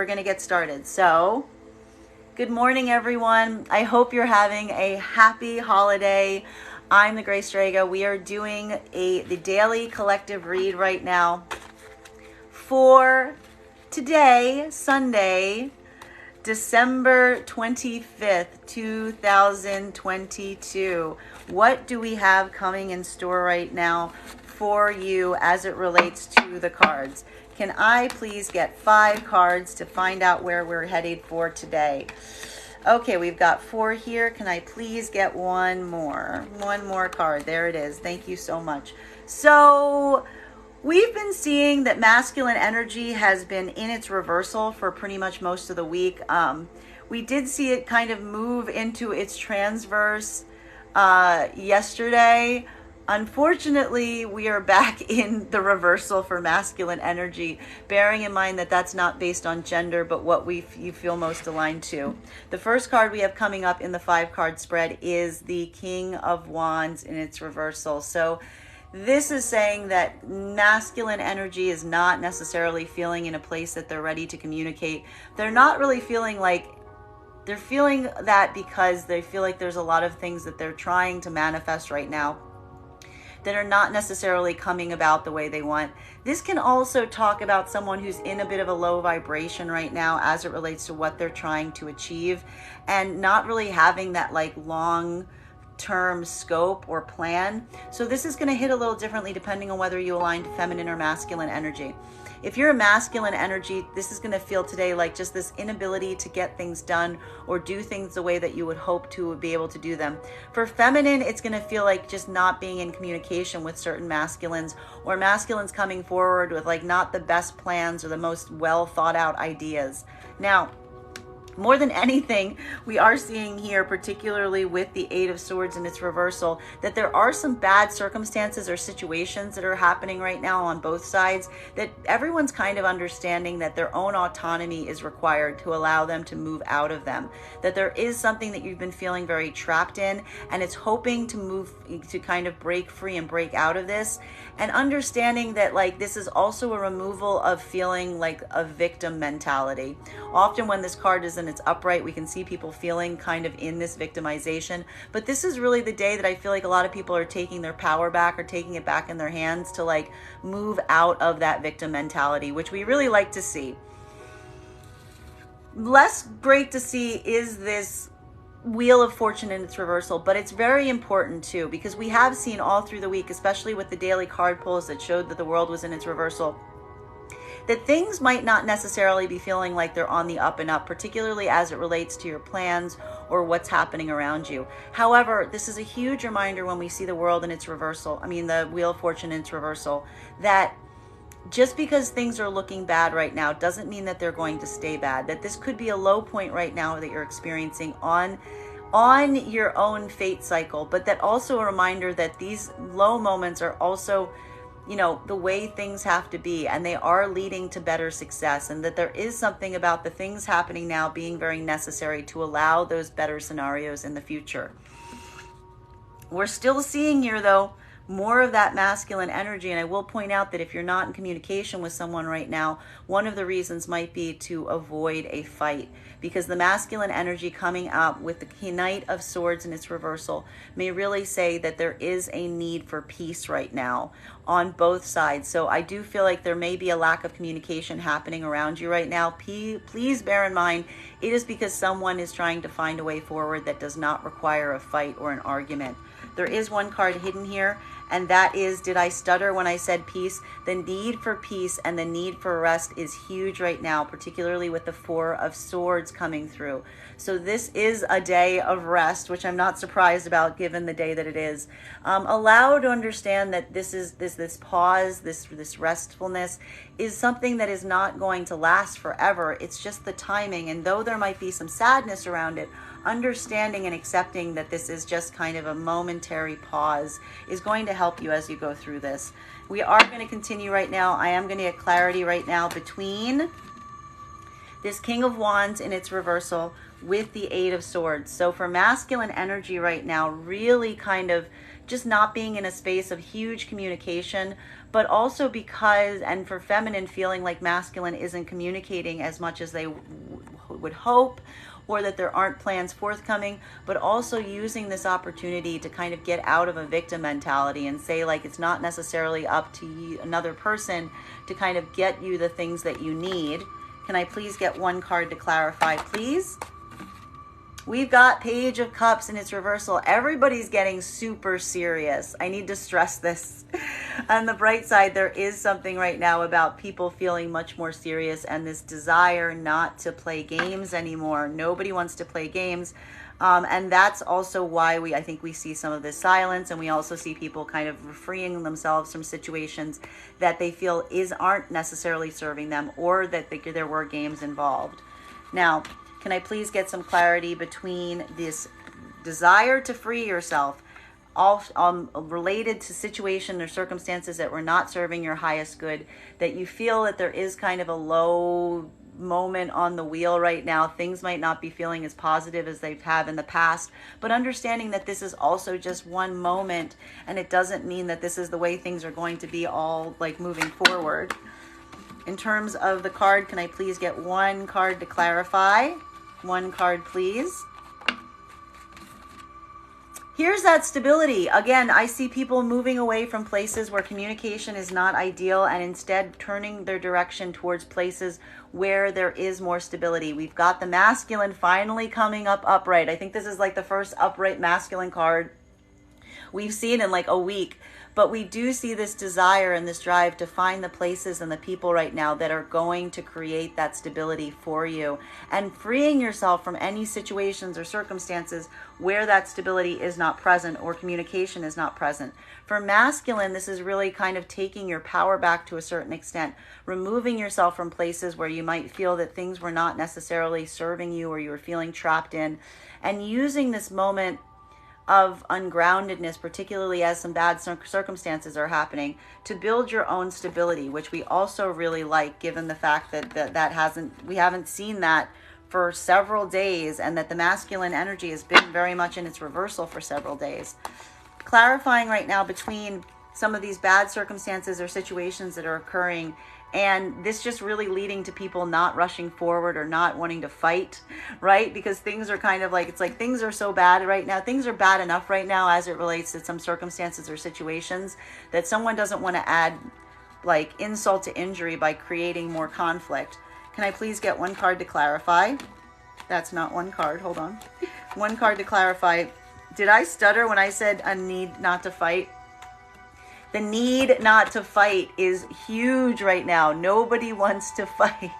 we're going to get started. So, good morning, everyone. I hope you're having a happy holiday. I'm the Grace Strega. We are doing the daily collective read right now for today, Sunday, December 25th, 2022. What do we have coming in store right now for you as it relates to the cards? Can I please get 5 cards to find out where we're headed for today? Okay, we've got 4 here. Can I please get one more? One more card. There it is. Thank you so much. So we've been seeing that masculine energy has been in its reversal for pretty much most of the week. We did see it kind of move into its transverse yesterday. Unfortunately, we are back in the reversal for masculine energy, bearing in mind that that's not based on gender, but what you feel most aligned to. The first card we have coming up in the 5-card spread is the King of Wands in its reversal. So this is saying that masculine energy is not necessarily feeling in a place that they're ready to communicate. They're not really feeling like they're feeling that because they feel like there's a lot of things that they're trying to manifest right now that are not necessarily coming about the way they want. This can also talk about someone who's in a bit of a low vibration right now as it relates to what they're trying to achieve and not really having that like long term scope or plan. So this is going to hit a little differently depending on whether you align to feminine or masculine energy. If you're a masculine energy, this is going to feel today like just this inability to get things done or do things the way that you would hope to be able to do them. For feminine, it's going to feel like just not being in communication with certain masculines, or masculines coming forward with like not the best plans or the most well thought out ideas. Now, more than anything, we are seeing here, particularly with the 8 of Swords in its reversal, that there are some bad circumstances or situations that are happening right now on both sides, that everyone's kind of understanding that their own autonomy is required to allow them to move out of them. That there is something that you've been feeling very trapped in, and it's hoping to move to kind of break free and break out of this, and understanding that like this is also a removal of feeling like a victim mentality. Often when this card is in its upright, we can see people feeling kind of in this victimization, but this is really the day that I feel like a lot of people are taking their power back or taking it back in their hands to like move out of that victim mentality, which we really like to see. Less great to see is this Wheel of Fortune in its reversal, but it's very important too, because we have seen all through the week, especially with the daily card pulls that showed that the world was in its reversal, that things might not necessarily be feeling like they're on the up and up, particularly as it relates to your plans or what's happening around you. However, this is a huge reminder when we see the world in its reversal, the Wheel of Fortune in its reversal, that just because things are looking bad right now doesn't mean that they're going to stay bad, that this could be a low point right now that you're experiencing on your own fate cycle, but that also a reminder that these low moments are also the way things have to be, and they are leading to better success, and that there is something about the things happening now being very necessary to allow those better scenarios in the future. We're still seeing here, though, more of that masculine energy, and I will point out that if you're not in communication with someone right now, one of the reasons might be to avoid a fight, because the masculine energy coming up with the Knight of Swords in its reversal may really say that there is a need for peace right now on both sides. So I do feel like there may be a lack of communication happening around you right now. Please bear in mind, it is because someone is trying to find a way forward that does not require a fight or an argument. There is one card hidden here, and that is, did I stutter when I said peace? The need for peace and the need for rest is huge right now, particularly with the 4 of Swords coming through. So this is a day of rest, which I'm not surprised about given the day that it is. Allow to understand that this pause, this restfulness is something that is not going to last forever. It's just the timing, and though there might be some sadness around it, understanding and accepting that this is just kind of a momentary pause is going to help you as you go through this. We are going to continue right now. I am going to get clarity right now between this King of Wands in its reversal with the Eight of Swords. So for masculine energy right now, really kind of just not being in a space of huge communication, but also because, and for feminine, feeling like masculine isn't communicating as much as they would hope, or that there aren't plans forthcoming, but also using this opportunity to kind of get out of a victim mentality and say, like, it's not necessarily up to another person to kind of get you the things that you need. Can I please get one card to clarify, please? We've got Page of Cups in its reversal. Everybody's getting super serious. I need to stress this. On the bright side, there is something right now about people feeling much more serious and this desire not to play games anymore. Nobody wants to play games. And that's also why I think we see some of this silence, and we also see people kind of freeing themselves from situations that they feel aren't necessarily serving them, or that there were games involved. Now, can I please get some clarity between this desire to free yourself, all related to situation or circumstances that were not serving your highest good, that you feel that there is kind of a low moment on the wheel right now. Things might not be feeling as positive as they've had in the past, but understanding that this is also just one moment, and it doesn't mean that this is the way things are going to be all like moving forward. In terms of the card, can I please get one card to clarify? One card, please. Here's that stability. Again, I see people moving away from places where communication is not ideal and instead turning their direction towards places where there is more stability. We've got the masculine finally coming up upright. I think this is like the first upright masculine card we've seen in like a week. But we do see this desire and this drive to find the places and the people right now that are going to create that stability for you, and freeing yourself from any situations or circumstances where that stability is not present or communication is not present. For masculine, this is really kind of taking your power back to a certain extent, removing yourself from places where you might feel that things were not necessarily serving you or you were feeling trapped in, and using this moment of ungroundedness, particularly as some bad circumstances are happening, to build your own stability, which we also really like, given the fact that we haven't seen that for several days, and that the masculine energy has been very much in its reversal for several days. Clarifying right now between some of these bad circumstances or situations that are occurring, and this just really leading to people not rushing forward or not wanting to fight, right? Because things are kind of like, it's like things are so bad right now. Things are bad enough right now as it relates to some circumstances or situations, that someone doesn't want to add like insult to injury by creating more conflict. Can I please get one card to clarify? That's not one card. Hold on. One card to clarify. Did I stutter when I said a need not to fight? The need not to fight is huge right now. Nobody wants to fight.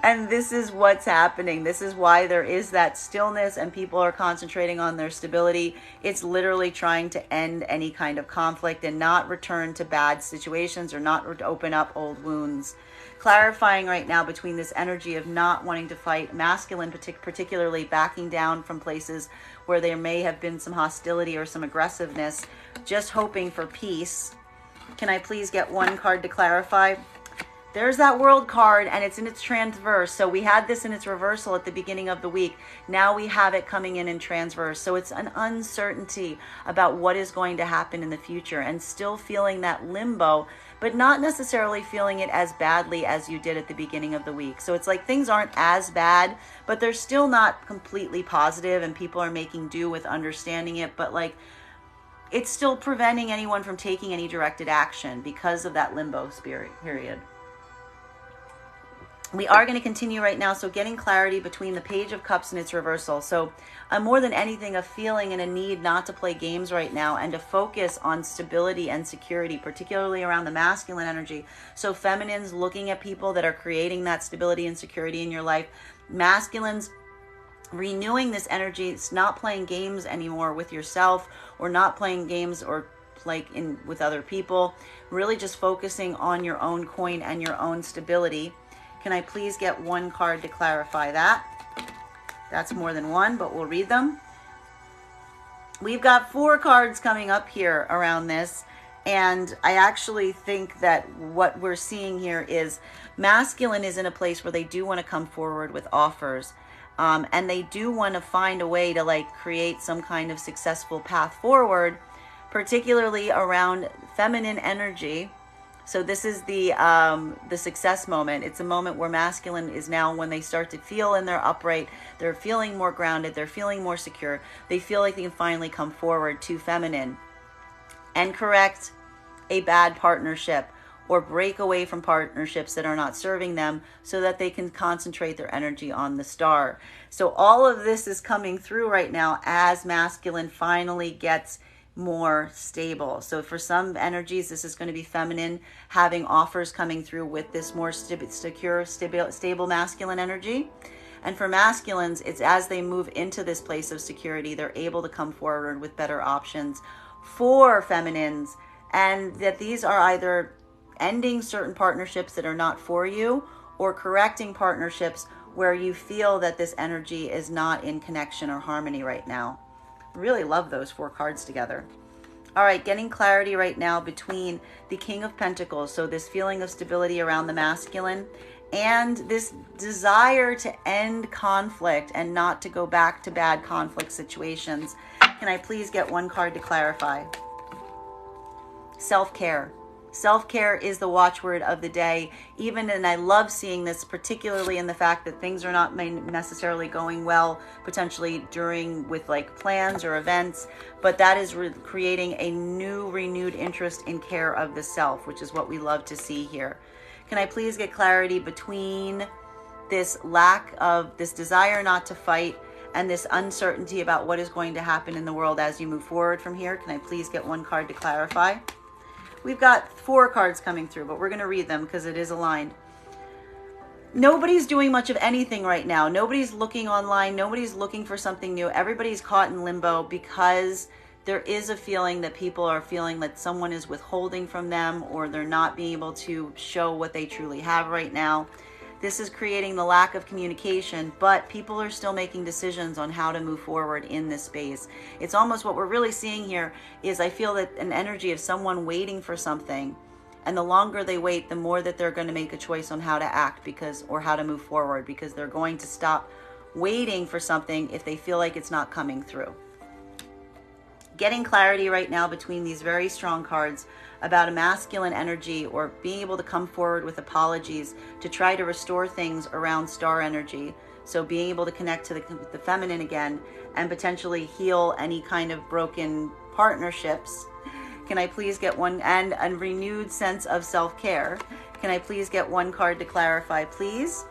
And this is what's happening. This is why there is that stillness and people are concentrating on their stability. It's literally trying to end any kind of conflict and not return to bad situations or not open up old wounds. Clarifying right now between this energy of not wanting to fight, masculine particularly backing down from places where there may have been some hostility or some aggressiveness, just hoping for peace. Can I please get one card to clarify? There's that World card, and it's in its transverse. So we had this in its reversal at the beginning of the week. Now we have it coming in transverse. So it's an uncertainty about what is going to happen in the future, and still feeling that limbo, but not necessarily feeling it as badly as you did at the beginning of the week. So it's like things aren't as bad, but they're still not completely positive, and people are making do with understanding it. But like, it's still preventing anyone from taking any directed action because of that limbo spirit period. We are going to continue right now. So getting clarity between the Page of Cups and its reversal. So more than anything, a feeling and a need not to play games right now, and to focus on stability and security, particularly around the masculine energy. So feminines looking at people that are creating that stability and security in your life. Masculines renewing this energy. It's not playing games anymore with yourself, or not playing games or like in with other people. Really just focusing on your own coin and your own stability. Can I please get one card to clarify that? That's more than one, but we'll read them. We've got 4 cards coming up here around this. And I actually think that what we're seeing here is masculine is in a place where they do want to come forward with offers. And they do want to find a way to like create some kind of successful path forward, particularly around feminine energy. So this is the success moment. It's a moment where masculine is now when they start to feel in their upright, they're feeling more grounded, they're feeling more secure. They feel like they can finally come forward to feminine and correct a bad partnership or break away from partnerships that are not serving them so that they can concentrate their energy on the star. So all of this is coming through right now as masculine finally gets more stable. So for some energies, this is going to be feminine having offers coming through with this more secure, stable masculine energy. And for masculines, it's as they move into this place of security, they're able to come forward with better options for feminines. And that these are either ending certain partnerships that are not for you or correcting partnerships where you feel that this energy is not in connection or harmony right now. Really love those 4 cards together. All right, getting clarity right now between the King of Pentacles, so this feeling of stability around the masculine, and this desire to end conflict and not to go back to bad conflict situations. Can I please get 1 card to clarify? Self-care. Self-care is the watchword of the day. And I love seeing this, particularly in the fact that things are not necessarily going well, potentially with like plans or events, but that is creating a new, renewed interest in care of the self, which is what we love to see here. Can I please get clarity between this this desire not to fight and this uncertainty about what is going to happen in the world as you move forward from here? Can I please get 1 card to clarify? We've got 4 cards coming through, but we're going to read them because it is aligned. Nobody's doing much of anything right now. Nobody's looking online. Nobody's looking for something new. Everybody's caught in limbo because there is a feeling that people are feeling that someone is withholding from them or they're not being able to show what they truly have right now. This is creating the lack of communication, but people are still making decisions on how to move forward in this space. It's almost what we're really seeing here is I feel that an energy of someone waiting for something, and the longer they wait, the more that they're going to make a choice on how to act or how to move forward, because they're going to stop waiting for something if they feel like it's not coming through. Getting clarity right now between these very strong cards about a masculine energy or being able to come forward with apologies to try to restore things around star energy. So being able to connect to the feminine again and potentially heal any kind of broken partnerships. Can I please get one, and a renewed sense of self-care? Can I please get 1 card to clarify, please?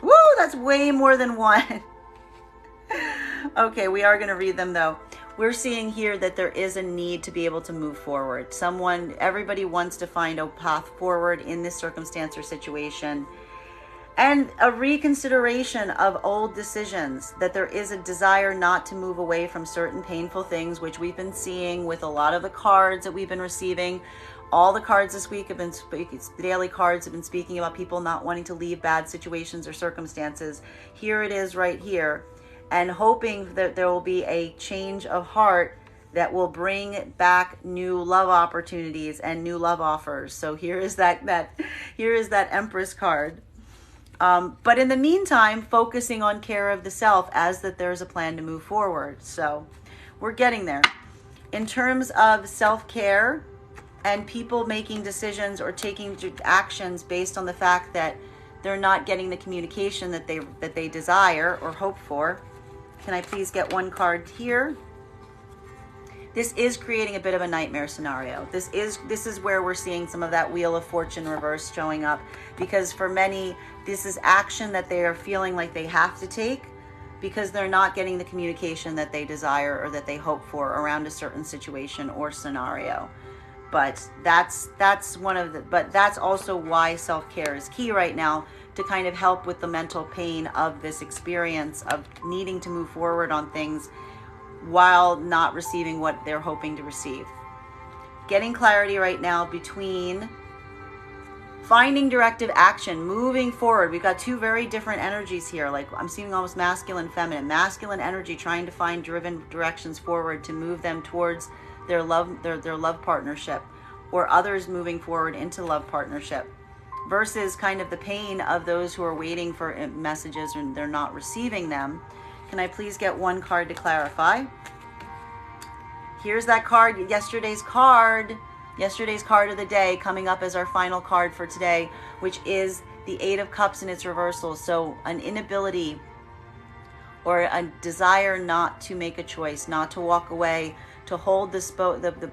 Woo, that's way more than 1. Okay, we are going to read them though. We're seeing here that there is a need to be able to move forward. Everybody wants to find a path forward in this circumstance or situation. And a reconsideration of old decisions, that there is a desire not to move away from certain painful things, which we've been seeing with a lot of the cards that we've been receiving. All the cards this week have been the daily cards have been speaking about people not wanting to leave bad situations or circumstances. Here it is right here. And hoping that there will be a change of heart that will bring back new love opportunities and new love offers. So here is that Empress card. But in the meantime, focusing on care of the self as that there's a plan to move forward. So we're getting there. In terms of self-care and people making decisions or taking actions based on the fact that they're not getting the communication that they desire or hope for. Can I please get 1 card here? This is creating a bit of a nightmare scenario. This is where we're seeing some of that Wheel of Fortune reverse showing up, because for many, this is action that they are feeling like they have to take because they're not getting the communication that they desire or that they hope for around a certain situation or scenario. But that's also why self-care is key right now, to kind of help with the mental pain of this experience of needing to move forward on things while not receiving what they're hoping to receive. Getting clarity right now between finding directive action, moving forward. We've got 2 very different energies here. Like I'm seeing almost masculine, feminine. Masculine energy trying to find driven directions forward to move them towards their love partnership, or others moving forward into love partnership. versus kind of the pain of those who are waiting for messages and they're not receiving them. Can I please get one card to clarify? Here's that card, yesterday's card of the day, coming up as our final card for today, which is the Eight of Cups in its reversal. So an inability or a desire not to make a choice, not to walk away, to hold the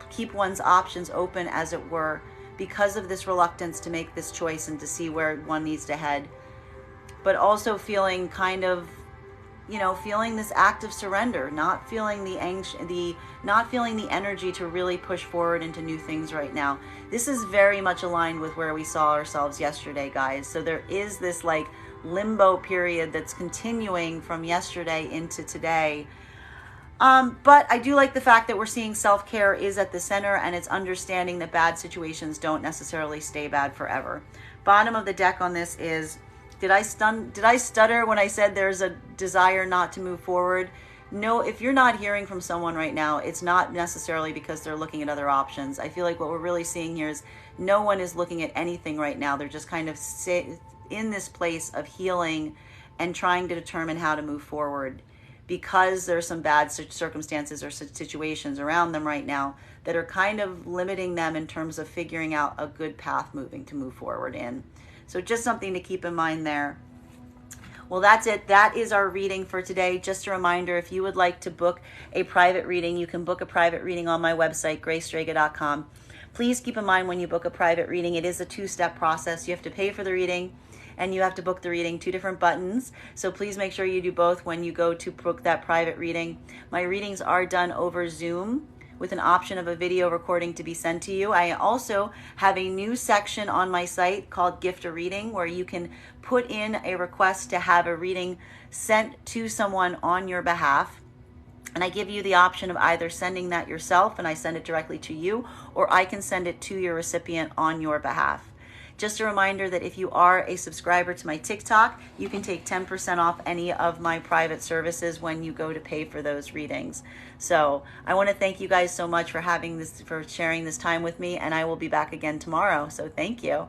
keep one's options open, as it were, because of this reluctance to make this choice and to see where one needs to head. But also feeling kind of, feeling this act of surrender, not feeling not feeling the energy to really push forward into new things right now. This is very much aligned with where we saw ourselves yesterday, guys. So there is this like limbo period that's continuing from yesterday into today. But I do like the fact that we're seeing self-care is at the center, and it's understanding that bad situations don't necessarily stay bad forever. Bottom of the deck on this is, did I stutter when I said there's a desire not to move forward? No, if you're not hearing from someone right now, it's not necessarily because they're looking at other options. I feel like what we're really seeing here is no one is looking at anything right now. They're just kind of in this place of healing and trying to determine how to move forward, because there's some bad circumstances or situations around them right now that are kind of limiting them in terms of figuring out a good path to move forward in. So just something to keep in mind there. Well, that's it. That is our reading for today. Just a reminder, if you would like to book a private reading, you can book a private reading on my website, gracestrega.com. Please keep in mind when you book a private reading, it is a two-step process. You have to pay for the reading and you have to book the reading, 2 different buttons. So please make sure you do both when you go to book that private reading. My readings are done over Zoom with an option of a video recording to be sent to you. I also have a new section on my site called Gift a Reading, where you can put in a request to have a reading sent to someone on your behalf. And I give you the option of either sending that yourself and I send it directly to you, or I can send it to your recipient on your behalf. Just a reminder that if you are a subscriber to my TikTok, you can take 10% off any of my private services when you go to pay for those readings. So I want to thank you guys so much for sharing this time with me, and I will be back again tomorrow. So thank you.